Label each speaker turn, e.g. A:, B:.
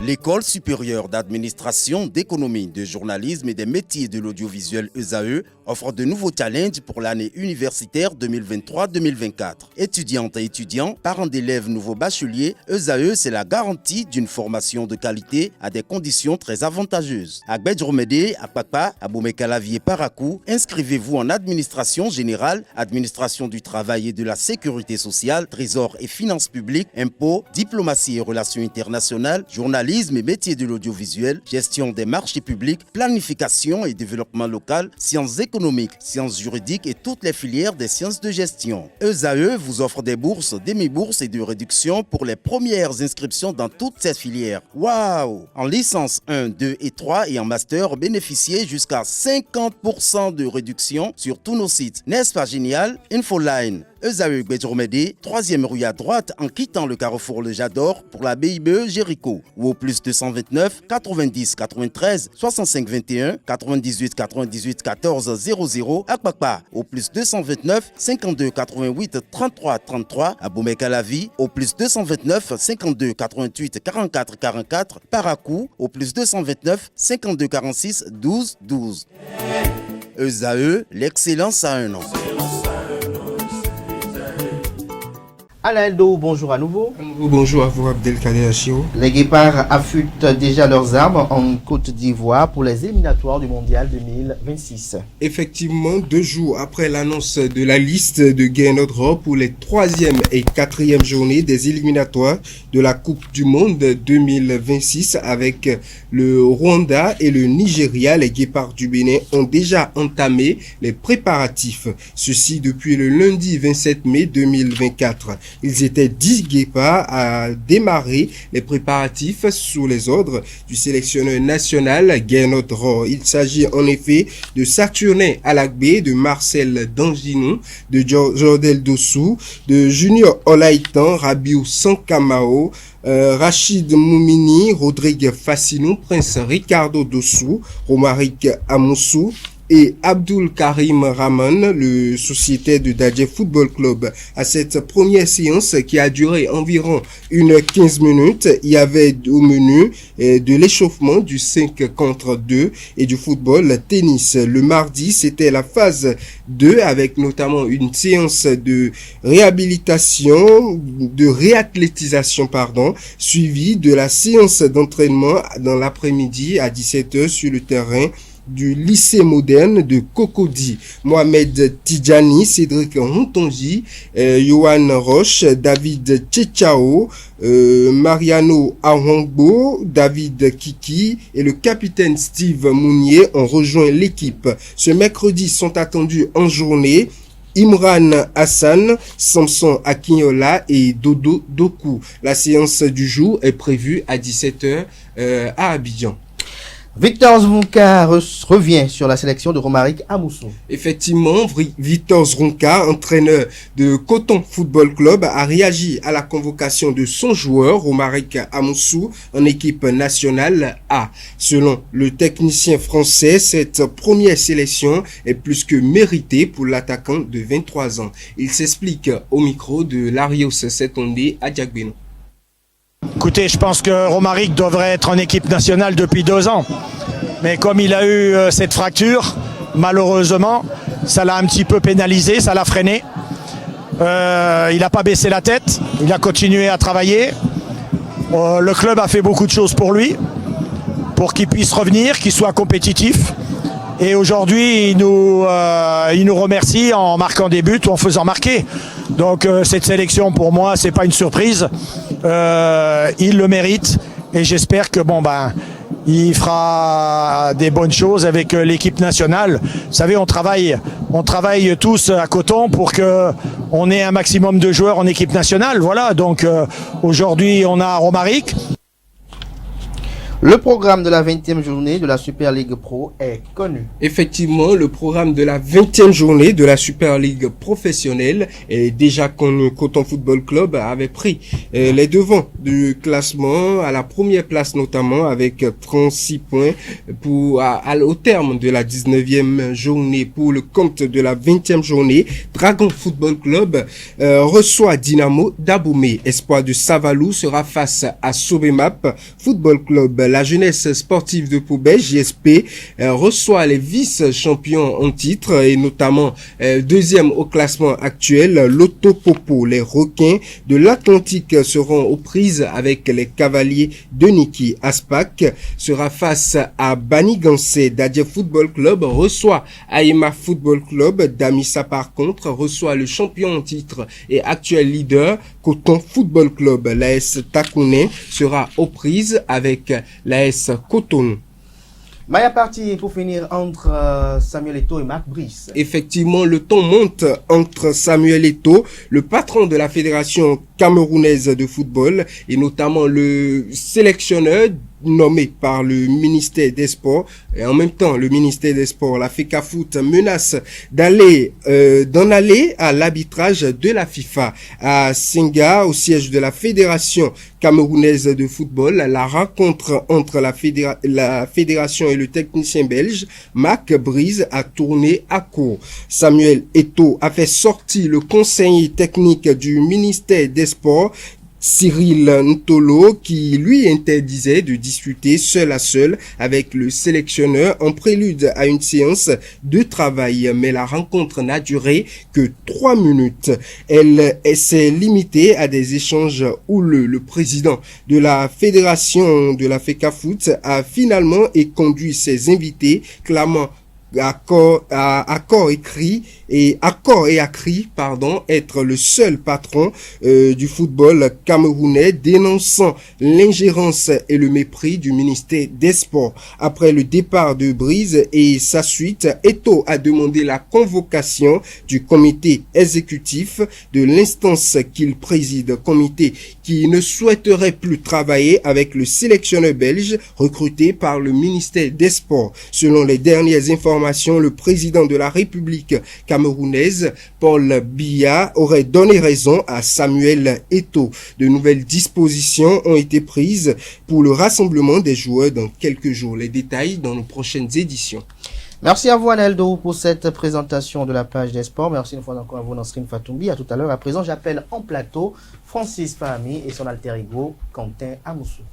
A: L'École supérieure d'administration, d'économie, de journalisme et des métiers de l'audiovisuel ESAE offre de nouveaux challenges pour l'année universitaire 2023-2024. Étudiantes et étudiants, parents d'élèves nouveaux bacheliers, ESAE, c'est la garantie d'une formation de qualité à des conditions très avantageuses. À Gbedjromede, à Papa, à Boumekalavi et Parakou, inscrivez-vous en administration générale, administration du travail et de la sécurité sociale, trésor et finances publiques, impôts, diplomatie et relations internationales, journalisme et métiers de l'audiovisuel, gestion des marchés publics, planification et développement local, sciences économiques, sciences juridiques et toutes les filières des sciences de gestion. ESAE vous offre des bourses, demi-bourses et de réductions pour les premières inscriptions dans toutes ces filières. Waouh! En licence 1, 2 et 3 et en master, bénéficiez jusqu'à 50% de réduction sur tous nos sites. N'est-ce pas génial? Infoline. ESAE Gbedjromede, 3e rue à droite en quittant le carrefour Le Jador pour la BIBE Jéricho ou au plus 229 90 93 65 21 98 98 14 00 à Kpakpa au plus 229 52 88 33 33 à Boumekalavi au plus 229 52 88 44 44 Parakou au plus 229 52 46 12 12. ESAE, l'excellence à un an.
B: Alain Eldo, bonjour à nouveau.
C: Bonjour à vous, Abdelkader Achiro.
B: Les Guépards affûtent déjà leurs armes en Côte d'Ivoire pour les éliminatoires du Mondial 2026.
C: Effectivement, 2 jours après l'annonce de la liste de Gainot pour les 3e et 4e journées des éliminatoires de la Coupe du Monde 2026 avec le Rwanda et le Nigeria, les Guépards du Bénin ont déjà entamé les préparatifs. Ceci depuis le lundi 27 mai 2024. Ils étaient 10 guépards à démarrer les préparatifs sous les ordres du sélectionneur national Gainot Rohr. Il s'agit en effet de Saturnin Alagbe, de Marcel Danginou, de Jordel Dossou, de Junior Olaïtan, Rabiou Sankamao, Rachid Moumini, Rodrigue Fassinou, Prince Ricardo Dossou, Romaric Amoussou et Abdul Karim Rahman, le sociétaire de Dadje Football Club. À cette première séance qui a duré environ 1h15 minutes, il y avait au menu de l'échauffement, du 5 contre 2 et du football tennis. Le mardi, c'était la phase 2 avec notamment une séance de réhabilitation, de réathlétisation, suivie de la séance d'entraînement dans l'après-midi à 17h sur le terrain du lycée moderne de Cocody. Mohamed Tidjani, Cédric Rontonji, Johan Roche, David Tchechao, Mariano Ahongbo, David Kiki et le capitaine Steve Mounier ont rejoint l'équipe. Ce mercredi sont attendus en journée Imran Hassan, Samson Akinyola et Dodo Doku. La séance du jour est prévue à 17h à Abidjan.
B: Victor Zvonka revient sur la sélection de Romaric Amoussou.
C: Effectivement, Victor Zvonka, entraîneur de Coton Football Club, a réagi à la convocation de son joueur, Romaric Amoussou, en équipe nationale A. Selon le technicien français, cette première sélection est plus que méritée pour l'attaquant de 23 ans. Il s'explique au micro de Larios Setondé à Diagbeno.
D: Écoutez, je pense que Romaric devrait être en équipe nationale depuis 2 ans. Mais comme il a eu cette fracture, malheureusement, ça l'a un petit peu pénalisé, ça l'a freiné. Il n'a pas baissé la tête, il a continué à travailler. Le club a fait beaucoup de choses pour lui, pour qu'il puisse revenir, qu'il soit compétitif. Et aujourd'hui, il nous remercie en marquant des buts ou en faisant marquer. Donc cette sélection, pour moi, c'est pas une surprise. Il le mérite et j'espère que il fera des bonnes choses avec l'équipe nationale. Vous savez, on travaille tous à Coton pour que on ait un maximum de joueurs en équipe nationale. Voilà. Donc aujourd'hui, on a Romaric.
B: Le programme de la 20e journée de la Super League Pro est connu.
C: Effectivement, le programme de la 20e journée de la Super League professionnelle est déjà connu. Coton Football Club avait pris les devants du classement à la première place notamment avec 36 points au terme de la 19e journée. Pour le compte de la 20e journée, Dragon Football Club reçoit Dynamo d'Aboumé. Espoir de Savalou sera face à Sobemap Football Club. La jeunesse sportive de Poubelle, JSP, reçoit les vice-champions en titre et notamment deuxième au classement actuel, l'Autopopo. Les requins de l'Atlantique seront aux prises avec les cavaliers de Niki. Aspac sera face à Banigansé. Dadia Football Club reçoit Aïma Football Club. Damissa par contre reçoit le champion en titre et actuel leader Coton Football Club. L'AS Takouné sera aux prises avec l'AS Cotonou.
B: Maya partie pour finir entre Samuel Eto'o et Marc Brice.
C: Effectivement, le ton monte entre Samuel Eto'o, le patron de la Fédération camerounaise de football, et notamment le sélectionneur nommé par le ministère des Sports, et en même temps le ministère des Sports, la FECAFOOT, menace d'en aller à l'arbitrage de la FIFA. À Senga, au siège de la Fédération camerounaise de football, la rencontre entre la fédération et le technicien belge, Marc Brice, a tourné à court. Samuel Eto'o a fait sortir le conseiller technique du ministère des Sports, Cyril Ntolo, qui lui interdisait de discuter seul à seul avec le sélectionneur en prélude à une séance de travail. Mais la rencontre n'a duré que 3 minutes. Elle s'est limitée à des échanges où le président de la fédération de la FECAFOOT a finalement conduit ses invités, clamant accord et accrit, être le seul patron du football camerounais, dénonçant l'ingérence et le mépris du ministère des Sports. Après le départ de Brice et sa suite, Eto'o a demandé la convocation du comité exécutif de l'instance qu'il préside, comité qui ne souhaiterait plus travailler avec le sélectionneur belge recruté par le ministère des Sports. Selon les dernières informations, le président de la République camerounaise, Paul Biya, aurait donné raison à Samuel Eto'o. De nouvelles dispositions ont été prises pour le rassemblement des joueurs dans quelques jours. Les détails dans nos prochaines éditions.
B: Merci à vous, Aneldo, pour cette présentation de la page des sports. Merci une fois encore à vous, Nasrin Fatoumbi. À tout à l'heure. À présent, j'appelle en plateau Francis Fahmi et son alter ego, Quentin Amoussou.